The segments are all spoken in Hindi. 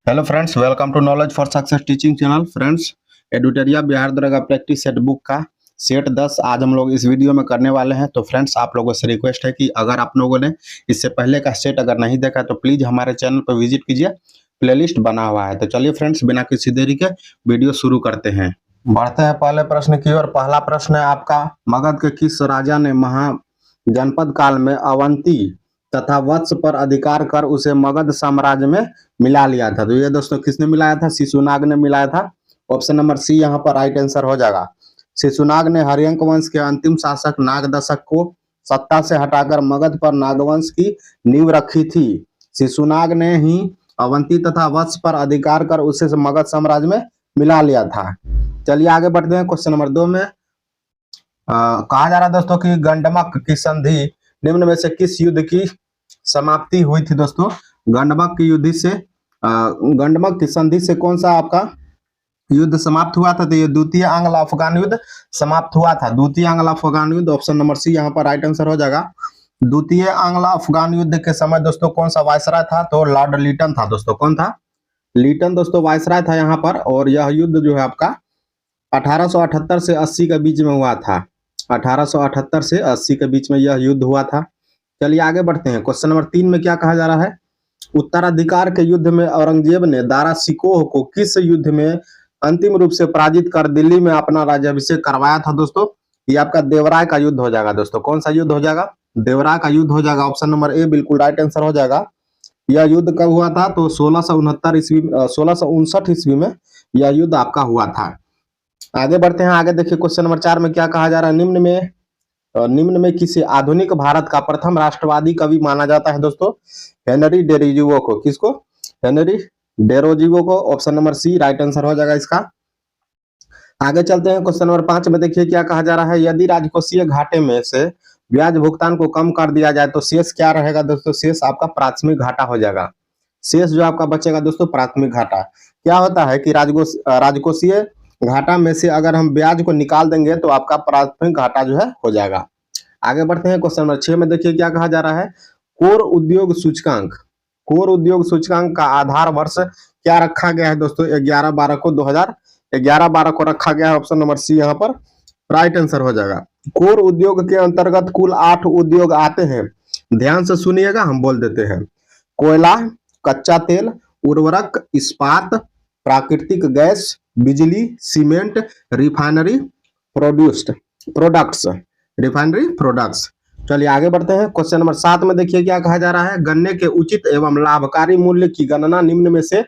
Hello friends, welcome to knowledge for success teaching channel. Friends, Edutoria Bihar Daroga practice set book का सेट 10 आज हम लोग इस वीडियो में करने वाले हैं। तो फ्रेंड्स, आप लोगों से रिक्वेस्ट है कि अगर आप लोगों ने इससे पहले का सेट अगर नहीं देखा तो प्लीज हमारे चैनल पर विजिट कीजिए, प्लेलिस्ट बना हुआ है। तो चलिए फ्रेंड्स, बिना किसी देरी के वीडियो शुरू करते हैं। बढ़ते हैं पहले प्रश्न की ओर। पहला प्रश्न है आपका, मगध के किस राजा ने महाजनपद काल में अवंती तथा वत्स पर अधिकार कर उसे मगध साम्राज्य में मिला लिया था? तो ये दोस्तों किसने मिलाया था? शिशुनाग ने मिलाया था। ऑप्शन नंबर सी यहाँ पर राइट आंसर हो जाएगा। शिशुनाग ने हर्यंक वंश के अंतिम शासक नागदशक को सत्ता से हटाकर मगध पर नागवंश की नींव रखी थी। शिशुनाग ने ही अवंती तथा वत्स पर अधिकार कर उसे मगध साम्राज्य में मिला लिया था। चलिए आगे बढ़ते हैं। क्वेश्चन नंबर 2 में कहा जा रहा है दोस्तों कि गंडमक की संधि निम्न में से किस युद्ध की समाप्ति हुई थी? दोस्तों, गंडमक की संधि से कौन सा आपका युद्ध समाप्त हुआ था? तो ये द्वितीय आंग्ल अफगान युद्ध समाप्त हुआ था। द्वितीय आंग्ल अफगान युद्ध, ऑप्शन नंबर सी यहाँ पर राइट आंसर हो जाएगा। द्वितीय आंग्ल अफगान युद्ध के समय दोस्तों कौन सा वायसराय था? तो लॉर्ड लीटन था दोस्तों। कौन था? लीटन दोस्तों वायसराय था यहाँ पर। और यह युद्ध जो है आपका 1878 से 80 के बीच में हुआ था। 1878 से 80 के बीच में यह युद्ध हुआ था। चलिए आगे बढ़ते हैं। क्वेश्चन नंबर 3 में क्या कहा जा रहा है? उत्तराधिकार के युद्ध में औरंगजेब ने दारा शिकोह को किस युद्ध में अंतिम रूप से पराजित कर दिल्ली में अपना राज्याभिषेक करवाया था? दोस्तों, ये आपका देवराय का युद्ध हो जाएगा। दोस्तों, कौन सा युद्ध हो जाएगा? देवराय का युद्ध हो जाएगा। ऑप्शन नंबर ए बिल्कुल राइट आंसर हो जाएगा। यह युद्ध कब हुआ था? तो 1659 ईस्वी में यह युद्ध आपका हुआ था। आगे बढ़ते हैं। आगे देखिए क्वेश्चन नंबर 4 में क्या कहा जा रहा है? निम्न में किसी आधुनिक भारत का प्रथम राष्ट्रवादी कवि माना जाता है? दोस्तों, हेनरी डेरोजियो को। किसको? हेनरी डेरोजियो को। Option number C right answer हो जाएगा इसका। आगे चलते हैं। क्वेश्चन नंबर 5 में देखिए क्या कहा जा रहा है? यदि राजकोषीय घाटे में से ब्याज भुगतान को कम कर दिया जाए तो शेष क्या रहेगा? दोस्तों, शेष आपका प्राथमिक घाटा हो जाएगा। शेष जो आपका बचेगा दोस्तों प्राथमिक घाटा। क्या होता है कि राजकोषीय घाटा में से अगर हम ब्याज को निकाल देंगे तो आपका प्राथमिक घाटा जो है हो जाएगा। आगे बढ़ते हैं। क्वेश्चन नंबर 6 में देखिए क्या कहा जा रहा है? कोर उद्योग सूचकांक का आधार वर्ष क्या रखा गया है? दोस्तों, 11/12 को रखा गया है। ऑप्शन नंबर सी यहाँ पर राइट आंसर हो जाएगा। कोर उद्योग के अंतर्गत कुल 8 उद्योग आते हैं। ध्यान से सुनिएगा, हम बोल देते हैं। कोयला, कच्चा तेल, उर्वरक, इस्पात, प्राकृतिक गैस, बिजली, सीमेंट, रिफाइनरी प्रोडक्ट्स। चलिए आगे बढ़ते हैं। क्वेश्चन नंबर 7 में देखिए क्या कहा जा रहा है? गन्ने के उचित एवं लाभकारी मूल्य की गणना निम्न में से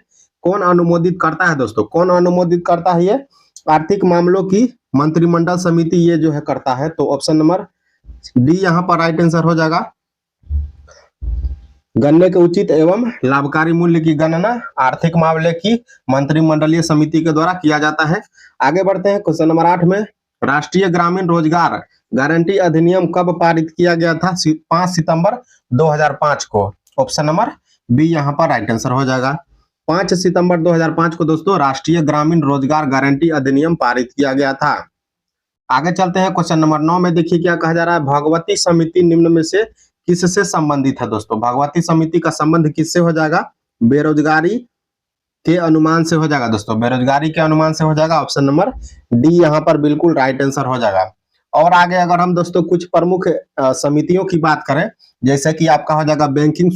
कौन अनुमोदित करता है? दोस्तों, कौन अनुमोदित करता है? ये आर्थिक मामलों की मंत्रिमंडल समिति ये जो है करता है। तो ऑप्शन नंबर डी यहाँ पर राइट आंसर हो जाएगा। गन्ने के उचित एवं लाभकारी मूल्य की गणना आर्थिक मामले की मंत्रिमंडलीय समिति के द्वारा किया जाता है। आगे बढ़ते हैं। क्वेश्चन नंबर 8 में राष्ट्रीय ग्रामीण रोजगार गारंटी अधिनियम कब पारित किया गया था? 5 सितंबर 2005 को। ऑप्शन नंबर बी यहाँ पर राइट आंसर हो जाएगा। 5 सितंबर 2005 को दोस्तों राष्ट्रीय ग्रामीण रोजगार गारंटी अधिनियम पारित किया गया था। आगे चलते हैं। क्वेश्चन नंबर 9 में देखिए क्या कहा जा रहा है? भगवती समिति निम्न में से किससे संबंधित है? दोस्तों, भगवती समिति का संबंध किससे हो जाएगा? बेरोजगारी के अनुमान से हो जाएगा। दोस्तों, बेरोजगारी के अनुमान से हो जाएगा। ऑप्शन नंबर डी यहाँ पर बिल्कुल राइट आंसर हो जाएगा। और आगे अगर हम दोस्तों कुछ प्रमुख समितियों की बात करें, जैसे कि आपका हो जाएगा बैंकिंग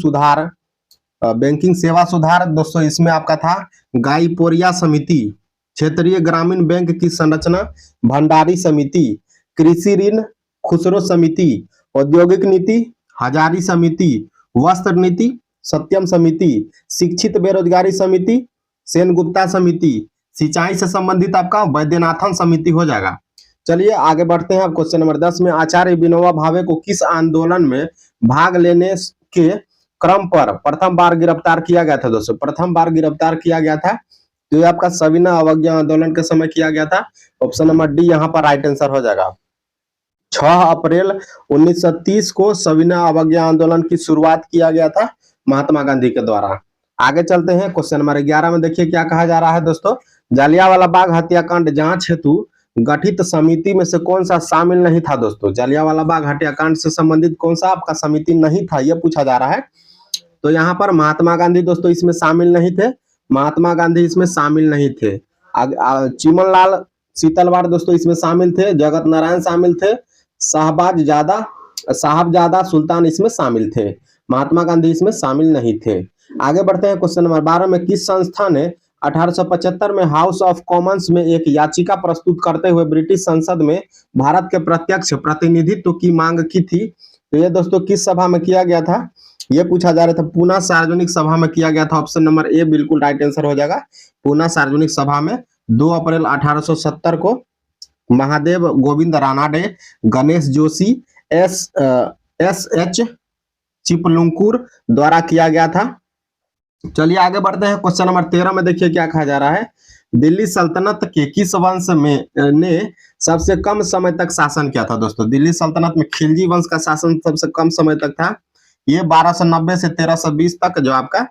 सेवा सुधार। दोस्तों, इसमें आपका था गाईपोरिया समिति, क्षेत्रीय ग्रामीण बैंक की संरचना, भंडारी समिति, कृषि ऋण खुसरो समिति, औद्योगिक नीति, हजारी समिति, वस्त्र नीति, सत्यम समिति, शिक्षित बेरोजगारी समिति, सेनगुप्ता समिति, सिंचाई से संबंधित आपका वैद्यनाथन समिति हो जाएगा। चलिए आगे बढ़ते हैं। क्वेश्चन नंबर 10 में आचार्य विनोबा भावे को किस आंदोलन में भाग लेने के क्रम पर प्रथम बार गिरफ्तार किया गया था? दोस्तों, प्रथम बार गिरफ्तार किया गया था तो ये आपका सविनय अवज्ञा आंदोलन के समय किया गया था। ऑप्शन नंबर डी यहाँ पर राइट आंसर हो जाएगा। 6 अप्रैल 1930 को सविनय अवज्ञा आंदोलन की शुरुआत किया गया था महात्मा गांधी के द्वारा। आगे चलते हैं। क्वेश्चन नंबर 11 में देखिए क्या कहा जा रहा है? दोस्तों, जलियांवाला बाग हत्याकांड जांच हेतु गठित समिति में से कौन सा शामिल नहीं था? दोस्तों, जलियांवाला बाग हत्याकांड से संबंधित कौन सा आपका समिति नहीं था, यह पूछा जा रहा है। तो यहाँ पर महात्मा गांधी दोस्तों इसमें शामिल नहीं थे। महात्मा गांधी इसमें शामिल नहीं थे। चिमनलाल शीतलवाड़ दोस्तों इसमें शामिल थे, जगत नारायण शामिल थे, साहबजादा सुल्तान इसमें शामिल थे। महात्मा गांधी इसमें शामिल नहीं थे। आगे बढ़ते हैं क्वेश्चन नंबर 12 में, किस संस्था ने 1875 में हाउस ऑफ कॉमन्स में एक याचिका प्रस्तुत करते हुए ब्रिटिश संसद में भारत के प्रत्यक्ष प्रतिनिधित्व की मांग की थी? तो ये दोस्तों किस सभा में किया गया था? ये पूछा जा रहा था, पूना सार्वजनिक सभा में किया गया था। ऑप्शन नंबर ए बिल्कुल राइट आंसर हो जाएगा। पूना सार्वजनिक सभा में 2 अप्रैल 1870 को महादेव गोविंद रानाडे, गणेश जोशी, एस एच चिपलुंकुर द्वारा किया गया था। चलिए आगे बढ़ते हैं क्वेश्चन नंबर 13 में। देखिए क्या कहा जा रहा है, दिल्ली सल्तनत के किस वंश में ने सबसे कम समय तक शासन किया था? दोस्तों दिल्ली सल्तनत में खिलजी वंश का शासन सबसे कम समय तक था। ये 1290 से 1320 तक जो आपका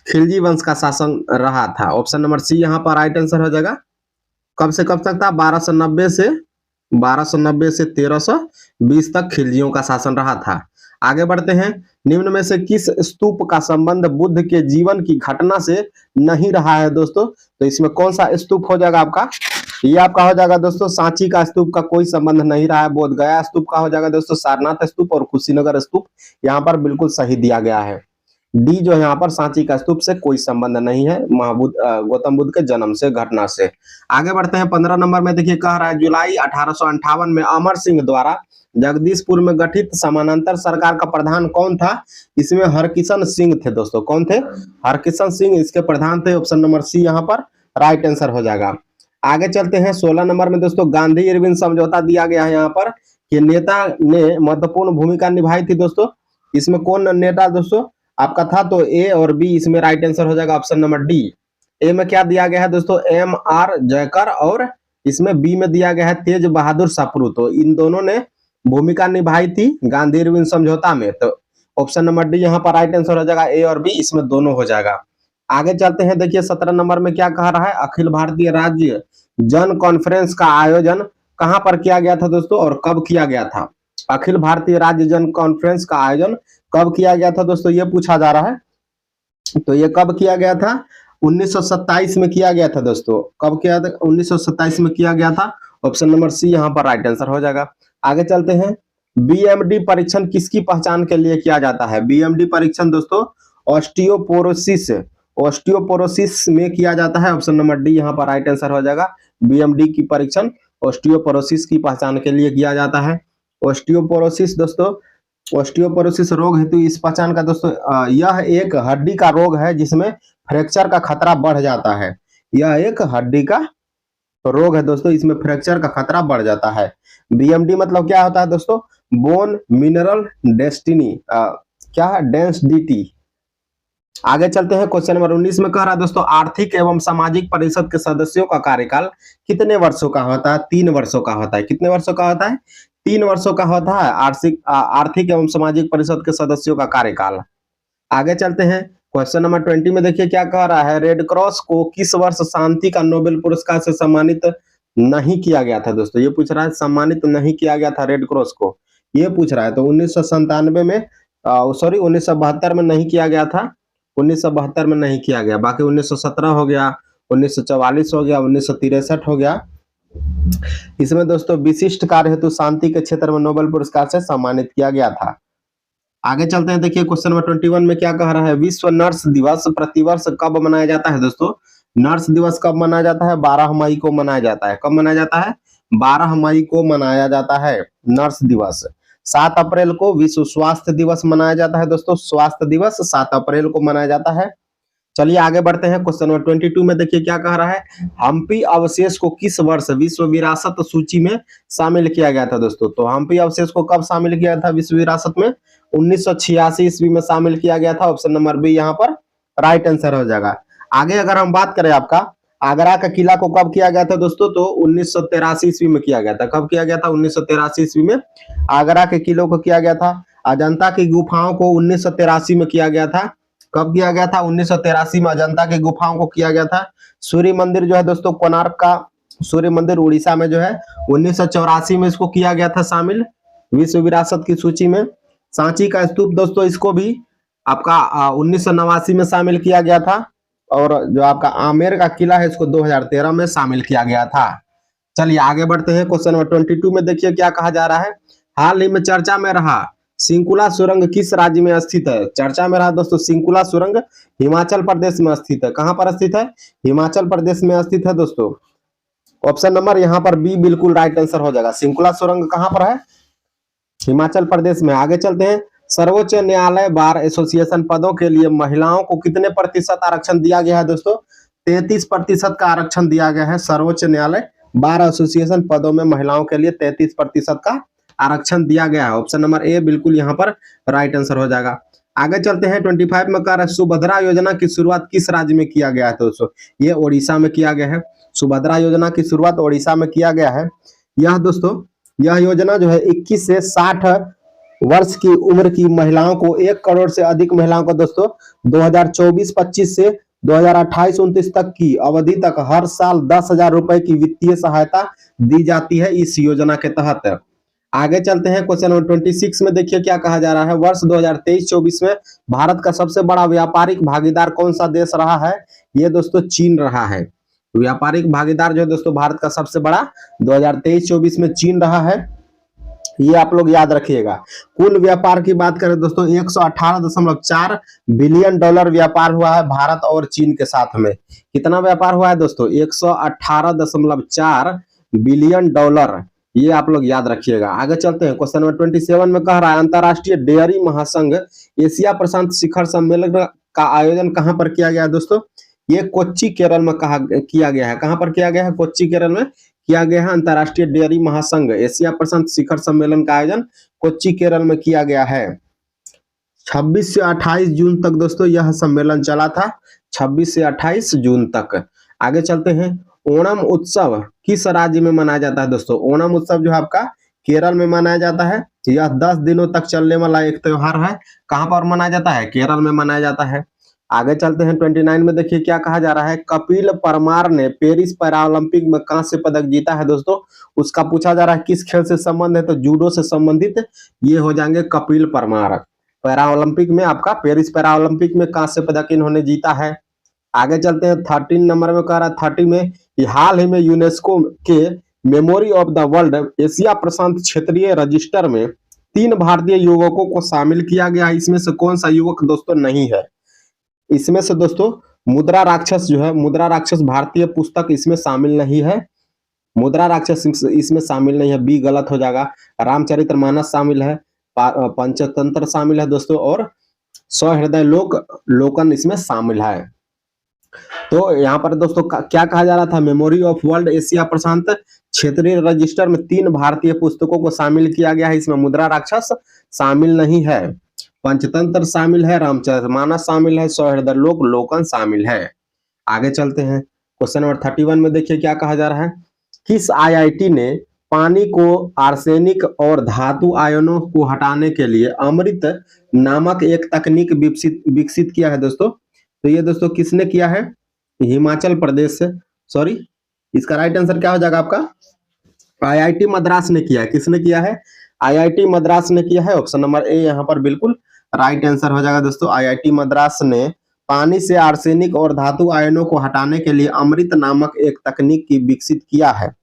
खिलजी वंश का शासन रहा था। ऑप्शन नंबर सी यहाँ पर राइट आंसर हो जाएगा। कब से कब तक था? 1290 से 1320 तक खिलजियों का शासन रहा था। आगे बढ़ते हैं, निम्न में से किस स्तूप का संबंध बुद्ध के जीवन की घटना से नहीं रहा है? दोस्तों तो इसमें कौन सा स्तूप हो जाएगा आपका? ये आपका हो जाएगा दोस्तों सांची का स्तूप का कोई संबंध नहीं रहा है। बोध गया स्तूप का हो जाएगा दोस्तों सारनाथ स्तूप, और कुशीनगर स्तूप यहाँ पर बिल्कुल सही दिया गया है। डी जो है यहाँ पर सांची का स्तूप से कोई संबंध नहीं है गौतम बुद्ध के जन्म से, घटना से। आगे बढ़ते हैं 15 नंबर में। देखिए कह रहा है, जुलाई 1858 में अमर सिंह द्वारा जगदीशपुर में गठित समानांतर सरकार का प्रधान कौन था? इसमें हरकिशन सिंह थे दोस्तों। कौन थे? हरकिशन सिंह इसके प्रधान थे। ऑप्शन नंबर सी यहाँ पर राइट आंसर हो जाएगा। आगे चलते हैं 16 नंबर में दोस्तों, गांधी इरविन समझौता दिया गया है यहाँ पर कि नेता ने महत्वपूर्ण भूमिका निभाई थी। दोस्तों इसमें कौन नेता दोस्तों आपका था? तो ए और बी इसमें राइट आंसर हो जाएगा। Option number D. ए में क्या दिया गया है दोस्तों? M.R. जयकर, और इसमें बी में दिया गया है तेज बहादुर सप्रू। तो इन दोनों ने भूमिका निभाई थी गांधी इरविन समझौता में। तो ऑप्शन नंबर डी यहाँ पर राइट आंसर हो जाएगा। ए और बी इसमें दोनों हो जाएगा। आगे चलते हैं, देखिए 17 नंबर में क्या कह रहा है, अखिल भारतीय राज्य जन कॉन्फ्रेंस का आयोजन कहां पर किया गया था दोस्तों और कब किया गया था? अखिल भारतीय राज्य जन कॉन्फ्रेंस का आयोजन कब किया गया था दोस्तों, ये पूछा जा रहा है। तो ये कब किया गया था? 1927 में किया गया था दोस्तों। कब किया था? 1927 में किया गया था। ऑप्शन नंबर सी यहाँ पर राइट आंसर हो जाएगा। आगे चलते हैं, बीएमडी परीक्षण किसकी पहचान के लिए किया जाता है? बीएमडी परीक्षण दोस्तों ऑस्टियोपोरोसिस में किया जाता है। ऑप्शन नंबर डी यहाँ पर राइट आंसर हो जाएगा। बीएमडी की परीक्षण ऑस्टियोपोरोसिस की पहचान के लिए किया जाता है। ऑस्टियोपोरोसिस दोस्तों, ऑस्टियोपोरोसिस रोग हेतु इस पहचान का दोस्तों यह एक हड्डी का रोग है जिसमें फ्रैक्चर का खतरा बढ़ जाता है। यह एक हड्डी का रोग है दोस्तों, इसमें फ्रैक्चर का खतरा बढ़ जाता है। बीएमडी मतलब क्या होता है दोस्तों? Bone mineral density. आगे चलते हैं, क्वेश्चन नंबर 19 में कह रहा है दोस्तों, आर्थिक एवं सामाजिक परिषद के सदस्यों का कार्यकाल कितने वर्षों का होता है? 3 वर्षों का होता है। कितने वर्षों का होता है? 3 वर्षों का होता है आर्थिक एवं सामाजिक परिषद के सदस्यों का कार्यकाल। आगे चलते हैं, क्वेश्चन नंबर 20 में देखिए क्या कह रहा है, रेड क्रॉस को किस वर्ष शांति का नोबेल पुरस्कार से सम्मानित नहीं किया गया था? दोस्तों ये पूछ रहा है, सम्मानित नहीं किया गया था रेड क्रॉस को, ये पूछ रहा है। तो 1997 में 1972 में नहीं किया गया था। 1972 में नहीं किया गया। बाकी 1917 हो गया, 1944 हो गया, 1963 हो गया। इसमें दोस्तों विशिष्ट कार्य हेतु शांति के क्षेत्र में नोबेल पुरस्कार से सम्मानित किया गया था। आगे चलते हैं, देखिए क्वेश्चन नंबर 21 में क्या कह रहा है, विश्व नर्स दिवस प्रतिवर्ष कब मनाया जाता है? दोस्तों नर्स दिवस कब मनाया जाता है? 12 मई को मनाया जाता है। कब मनाया जाता है? 12 मई को मनाया जाता है नर्स दिवस। 7 अप्रैल को विश्व स्वास्थ्य दिवस मनाया जाता है दोस्तों। स्वास्थ्य दिवस 7 अप्रैल को मनाया जाता है। चलिए आगे बढ़ते हैं, क्वेश्चन नंबर 22 में देखिए क्या कह रहा है, हम्पी अवशेष को किस वर्ष विश्व विरासत सूची में शामिल किया गया था? दोस्तों तो हम्पी अवशेष को कब शामिल किया था विश्व विरासत में? 1986 ईस्वी में शामिल किया गया था। ऑप्शन नंबर बी यहाँ पर राइट आंसर हो जाएगा। आगे अगर हम बात करें आपका आगरा का किला को कब किया गया था दोस्तों, तो 1983 ईस्वी में किया गया था। कब किया गया था? 1983 ईस्वी में आगरा के किलों को किया गया था। अजंता की गुफाओं को 1983 में किया गया था। कब किया गया था? 1983 में अजंता की गुफाओं को किया गया था। सूर्य मंदिर जो है दोस्तों, कोणार्क का सूर्य मंदिर उड़ीसा में जो है 1984 में इसको किया गया था शामिल विश्व विरासत की सूची में। सांची का स्तूप दोस्तों, इसको भी आपका 1989 में शामिल किया गया था। और जो आपका आमेर का किला है इसको 2013 में शामिल किया गया था। चलिए आगे बढ़ते हैं। क्वेश्चन नंबर 22 में देखिए क्या कहा जा रहा है। हाल ही में चर्चा में रहा सिंकुला सुरंग किस राज्य में स्थित है? चर्चा में रहा दोस्तों सिंकुला सुरंग हिमाचल प्रदेश में स्थित है। कहां पर स्थित है? हिमाचल प्रदेश में स्थित है दोस्तों। ऑप्शन नंबर यहाँ पर बी बिल्कुल राइट आंसर हो जाएगा। सिंकुला सुरंग कहां पर है? हिमाचल प्रदेश में। आगे चलते हैं। सर्वोच्च न्यायालय बार एसोसिएशन पदों के लिए महिलाओं को कितने प्रतिशत आरक्षण दिया गया है दोस्तों? 33% का आरक्षण दिया गया है। सर्वोच्च न्यायालय बार एसोसिएशन पदों में महिलाओं के लिए 33% का आरक्षण दिया गया है। ऑप्शन नंबर ए बिल्कुल यहाँ पर राइट आंसर हो जाएगा। आगे चलते हैं। 25 में कह रहा है सुभद्रा योजना की शुरुआत किस राज्य में किया गया है दोस्तों? ये ओडिशा में किया गया है। सुभद्रा योजना की शुरुआत ओडिशा में किया गया है। यह दोस्तों यह योजना जो है 21 से 60 वर्ष की उम्र की महिलाओं को 1 करोड़ से अधिक महिलाओं को दोस्तों 2024-25 से 2028-29 तक की अवधि तक हर साल 10,000 रुपए की वित्तीय सहायता दी जाती है इस योजना के तहत। आगे चलते हैं। क्वेश्चन नंबर 26 में देखिए क्या कहा जा रहा है। वर्ष 2023-24 में भारत का सबसे बड़ा व्यापारिक भागीदार कौन सा देश रहा है? ये दोस्तों चीन रहा है। व्यापारिक भागीदार जो है दोस्तों भारत का सबसे बड़ा 2023-24 में चीन रहा है। ये आप लोग याद रखिएगा। कुल व्यापार की बात करें दोस्तों 118.4 बिलियन डॉलर व्यापार हुआ है भारत और चीन के साथ में। कितना व्यापार हुआ है दोस्तों? 118.4 बिलियन डॉलर। ये आप लोग याद रखिएगा। आगे चलते हैं। क्वेश्चन नंबर 27 में कह रहा है अंतरराष्ट्रीय डेयरी महासंघ एशिया प्रशांत शिखर सम्मेलन का आयोजन कहां पर किया गया है दोस्तों? ये कोच्चि केरल में किया गया है। कहां पर किया गया है? कोच्चि केरल में किया गया है। अंतरराष्ट्रीय डेयरी महासंघ एशिया प्रशांत शिखर सम्मेलन का आयोजन कोच्चि केरल में किया गया है। 26 से 28 जून तक दोस्तों यह सम्मेलन चला था। 26 से 28 जून तक। आगे चलते हैं। ओणम उत्सव किस राज्य में मनाया जाता है दोस्तों? ओणम उत्सव जो है आपका केरल में मनाया जाता है। यह 10 दिनों तक चलने वाला एक त्योहार है। कहां पर मनाया जाता है? केरल में मनाया जाता है। आगे चलते हैं। 29 में देखिए क्या कहा जा रहा है। कपिल परमार ने पेरिस पैरालंपिक में कांस्य पदक जीता है दोस्तों। उसका पूछा जा रहा है किस खेल से संबंध है? तो जूडो से संबंधित ये हो जाएंगे कपिल परमार। पैरालंपिक में आपका पेरिस पैरालंपिक में कांस्य पदक इन्होंने जीता है। आगे चलते हैं। 13 नंबर में कह रहा है 30 में हाल ही में यूनेस्को के memory of the world Asia प्रशांत क्षेत्रीय रजिस्टर में 3 भारतीय युवकों को शामिल किया गया। इसमें से कौन सा युवक दोस्तों नहीं है? इसमें से दोस्तों मुद्रा राक्षस जो है, मुद्रा राक्षस भारतीय पुस्तक इसमें शामिल नहीं है। मुद्रा राक्षस इसमें शामिल नहीं है। बी गलत हो जाएगा। रामचरितमानस शामिल है, पंचतंत्र शामिल है दोस्तों और सहृदय लोकन इसमें शामिल है। तो यहाँ पर दोस्तों क्या कहा जा रहा था? मेमोरी ऑफ वर्ल्ड एशिया प्रशांत क्षेत्रीय रजिस्टर में 3 भारतीय पुस्तकों को शामिल किया गया है। इसमें मुद्रा राक्षस शामिल नहीं है, पंचतंत्र शामिल है, रामचरितमानस शामिल है, सहृदय लोकन शामिल है। आगे चलते हैं। क्वेश्चन नंबर 31 में देखिए क्या कहा जा रहा है। किस आईआईटी ने पानी को आर्सेनिक और धातु आयनों को हटाने के लिए अमृत नामक एक तकनीक विकसित किया है दोस्तों? तो ये दोस्तों किसने किया है? हिमाचल प्रदेश से, सॉरी इसका राइट आंसर क्या हो जाएगा आपका? आईआईटी मद्रास ने किया है। किसने किया है? आईआईटी मद्रास ने किया है। ऑप्शन नंबर ए यहाँ पर बिल्कुल राइट आंसर हो जाएगा दोस्तों। आईआईटी मद्रास ने पानी से आर्सेनिक और धातु आयनों को हटाने के लिए अमृत नामक एक तकनीक की विकसित किया है।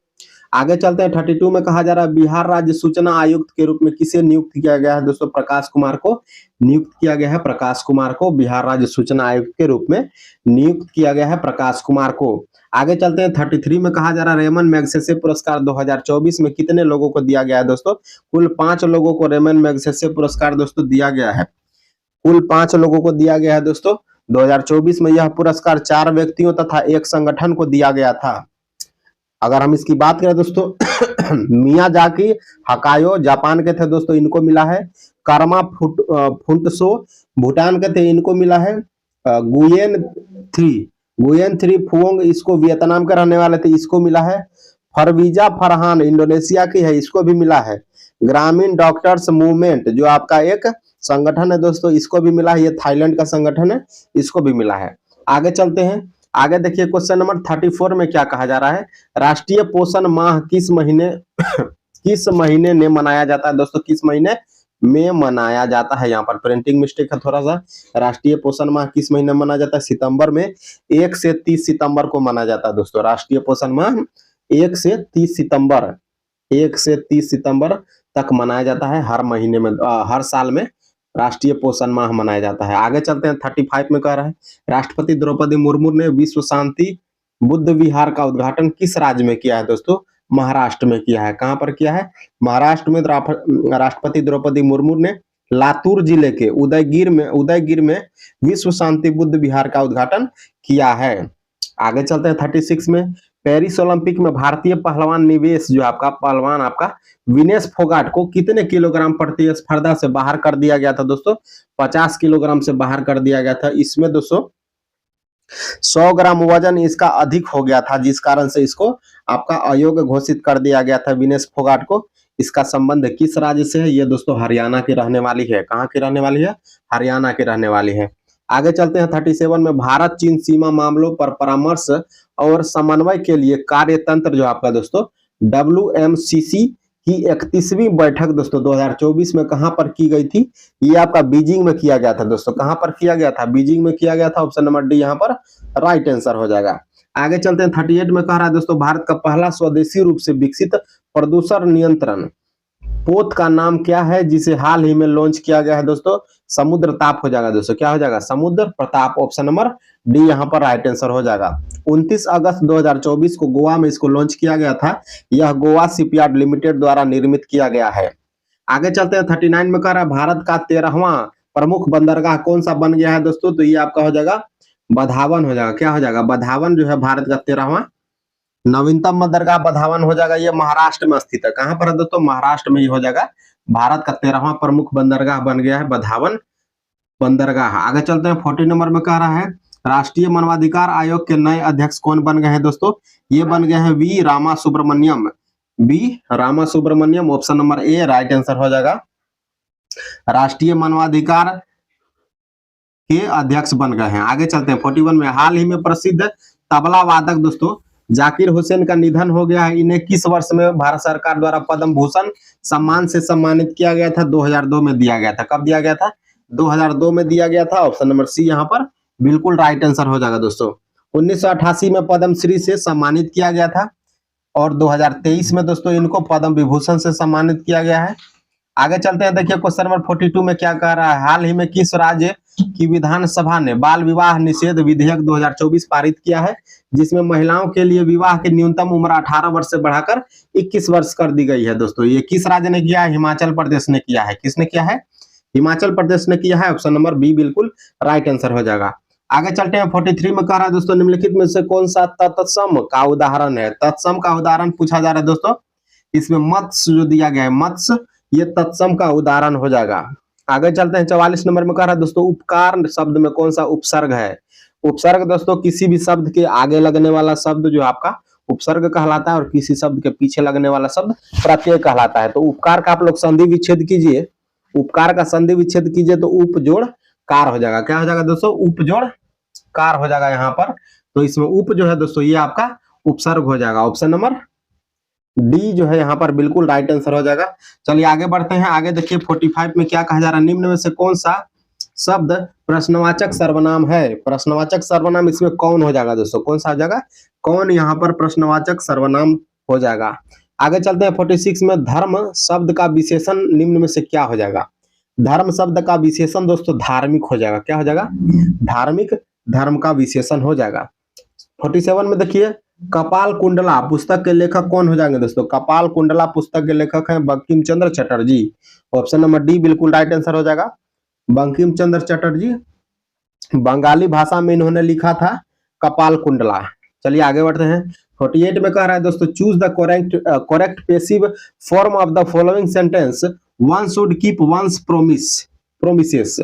आगे चलते हैं। 32 में कहा जा रहा है बिहार राज्य सूचना आयुक्त के रूप में किसे नियुक्त किया गया है दोस्तों? प्रकाश कुमार को नियुक्त किया गया है। प्रकाश कुमार को बिहार राज्य सूचना आयुक्त के रूप में नियुक्त किया गया है, प्रकाश कुमार को। आगे चलते हैं। 33 में कहा जा रहा है रेमन मैग्सेसे पुरस्कार 2024 में कितने लोगों को दिया गया है दोस्तों? कुल 5 लोगों को रेमन मैग्सेसे पुरस्कार दोस्तों दिया गया है। कुल 5 लोगों को दिया गया है दोस्तों। 2024 में यह पुरस्कार 4 व्यक्तियों तथा एक संगठन को दिया गया था। अगर हम इसकी बात करें दोस्तों मियाजाकी हकायो जापान के थे दोस्तों, इनको मिला है। कर्मा फुंटसो भूटान के थे, इनको मिला है। गुयेन थ्री फुओंग इसको वियतनाम के रहने वाले थे, इसको मिला है। फरवीजा फरहान इंडोनेशिया की है, इसको भी मिला है। ग्रामीण डॉक्टर्स मूवमेंट जो आपका एक संगठन है दोस्तों, इसको भी मिला है। ये थाईलैंड का संगठन है, इसको भी मिला है। आगे चलते हैं। आगे देखिए क्वेश्चन नंबर 34 में क्या कहा जा रहा है। राष्ट्रीय पोषण माह किस महीने ने मनाया जाता है दोस्तों? किस महीने में मनाया जाता है। यहाँ पर प्रिंटिंग मिस्टेक है थोड़ा सा। राष्ट्रीय पोषण माह किस महीने में मनाया जाता है? सितंबर में। 1 से 30 सितंबर को मनाया जाता है दोस्तों। राष्ट्रीय पोषण माह 1 से 30 सितंबर 1 से 30 सितंबर तक मनाया जाता है। हर महीने में हर साल में राष्ट्रीय पोषण माह मनाया जाता है। आगे चलते हैं 35 में कह रहा है राष्ट्रपति द्रौपदी मुर्मू ने विश्व शांति बुद्ध विहार का उद्घाटन किस राज्य में किया है दोस्तों? महाराष्ट्र में किया है। कहां पर किया है? महाराष्ट्र में राष्ट्रपति द्रौपदी मुर्मू ने लातूर जिले के उदयगिर में विश्व शांति बुद्ध विहार का उद्घाटन किया है। आगे चलते हैं 36 में पेरिस ओलंपिक में भारतीय पहलवान निवेश जो आपका पहलवान आपका विनेश फोगाट को कितने किलोग्राम प्रतिस्पर्धा से बाहर कर दिया गया था दोस्तों? 50 किलोग्राम से बाहर कर दिया गया था। इसमें दोस्तों 100 ग्राम वजन इसका अधिक हो गया था, जिस कारण से इसको आपका अयोग्य घोषित कर दिया गया था विनेश फोगाट को। इसका संबंध किस राज्य से है? ये दोस्तों हरियाणा की रहने वाली है। कहाँ की रहने वाली है? हरियाणा की रहने वाली है। आगे चलते हैं 37 में भारत चीन सीमा मामलों पर परामर्श और समन्वय के लिए कार्यतंत्र जो आपका दोस्तों WMCC की 31वीं बैठक दोस्तों 2024 में कहां पर की गई थी? ये आपका बीजिंग में किया गया था दोस्तों। कहां पर किया गया था? बीजिंग में किया गया था। ऑप्शन नंबर डी यहां पर राइट आंसर हो जाएगा। आगे चलते हैं 38 में कह रहा है दोस्तों भारत का पहला स्वदेशी रूप से विकसित प्रदूषण नियंत्रण पोत का नाम क्या है, जिसे हाल ही में लॉन्च किया गया है दोस्तों? समुद्र ताप हो जाएगा दोस्तों। क्या हो जाएगा? समुद्र प्रताप। ऑप्शन नंबर डी यहां पर राइट आंसर हो जाएगा। 29 अगस्त 2024 को गोवा में इसको लॉन्च किया गया था। यह गोवा शिपयार्ड लिमिटेड द्वारा निर्मित किया गया है। आगे चलते हैं 39 में कह रहा है भारत का 13वां प्रमुख बंदरगाह कौन सा बन गया है दोस्तों? तो ये आपका हो जाएगा बधावन हो जाएगा। क्या हो जाएगा? बधावन जो है भारत का 13वां नवीनतम बंदरगाह बधावन हो जाएगा। ये महाराष्ट्र में स्थित है। कहां पर है दोस्तों? महाराष्ट्र में ही हो जाएगा। भारत का 13वां प्रमुख बंदरगाह बन गया है बधावन बंदरगाह। आगे चलते हैं 40 नंबर में कह रहा है राष्ट्रीय मानवाधिकार आयोग के नए अध्यक्ष कौन बन गए हैं दोस्तों? ये बन गए हैं V Rama Subramaniam. Option number A right answer हो जाएगा। राष्ट्रीय मानवाधिकार के अध्यक्ष बन गए हैं। आगे चलते हैं 41 में हाल ही में प्रसिद्ध तबला वादक दोस्तों जाकिर हुसैन का निधन हो गया है। इन्हें किस वर्ष में भारत सरकार द्वारा पद्म भूषण सम्मान से सम्मानित किया गया था? 2002 में दिया गया था। कब दिया गया था? 2002 में दिया गया था। ऑप्शन नंबर सी यहाँ पर बिल्कुल राइट आंसर हो जाएगा दोस्तों। 1988 में पद्मश्री से सम्मानित किया गया था और 2023 में दोस्तों इनको पद्म विभूषण से सम्मानित किया गया है। आगे चलते हैं, देखिए क्वेश्चन नंबर 42 में क्या कह रहा है हाल ही में किस राज्य की विधानसभा ने बाल विवाह निषेध विधेयक 2024 पारित किया है, जिसमें महिलाओं के लिए विवाह की न्यूनतम उम्र 18 वर्ष से बढ़ाकर 21 वर्ष कर दी गई है। दोस्तों ये किस राज्य ने किया है? हिमाचल प्रदेश ने किया है। किसने किया है? हिमाचल प्रदेश ने किया है। ऑप्शन नंबर बी बिल्कुल राइट आंसर हो जाएगा। आगे चलते हैं 43 में कह रहा है दोस्तों निम्नलिखित में से कौन सा तत्सम का उदाहरण है? तत्सम का उदाहरण पूछा जा रहा है दोस्तों। इसमें मत्स्य जो दिया गया है मत्स्य, ये तत्सम का उदाहरण हो जाएगा। आगे चलते हैं 44 नंबर में कह रहा है दोस्तों उपकार शब्द में कौन सा उपसर्ग है? उपसर्ग दोस्तों किसी भी शब्द के आगे लगने वाला शब्द जो आपका उपसर्ग कहलाता है और किसी शब्द के पीछे लगने वाला शब्द प्रत्यय कहलाता है। तो उपकार का आप लोग संधि विच्छेद कीजिए। उपकार का संधि विच्छेद कीजिए तो उप जोड़ कार हो जाएगा। क्या हो जाएगा दोस्तों? उप जोड़ कार हो जाएगा यहाँ पर। तो इसमें उप जो है दोस्तों ये आपका उपसर्ग हो जाएगा। ऑप्शन नंबर डी जो है यहाँ पर बिल्कुल राइट आंसर हो जाएगा। चलिए आगे बढ़ते हैं। आगे देखिए 45 में क्या कहा जा रहा है निम्न में से कौन सा शब्द प्रश्नवाचक सर्वनाम है? प्रश्नवाचक सर्वनाम इसमें कौन हो जाएगा दोस्तों? कौन सा हो जाएगा? कौन यहाँ पर प्रश्नवाचक सर्वनाम हो जाएगा। आगे चलते हैं 46 में धर्म शब्द का विशेषण निम्न में से क्या हो जाएगा? धर्म शब्द का विशेषण दोस्तों धार्मिक हो जाएगा। क्या हो जाएगा? धार्मिक धर्म का विशेषण हो जाएगा। 47 में देखिए कपाल कुंडला पुस्तक के लेखक कौन हो जाएंगे दोस्तों? कपाल कुंडला पुस्तक के लेखक हैं Bankim Chandra Chatterjee. Option number D बिल्कुल राइट आंसर हो जाएगा। बंकिम चंद्र चटर्जी बंगाली भाषा में इन्होंने लिखा था कपाल कुंडला। चलिए आगे बढ़ते हैं। 48 में कह रहा है दोस्तों choose the correct passive form of the following sentence one should keep once promises.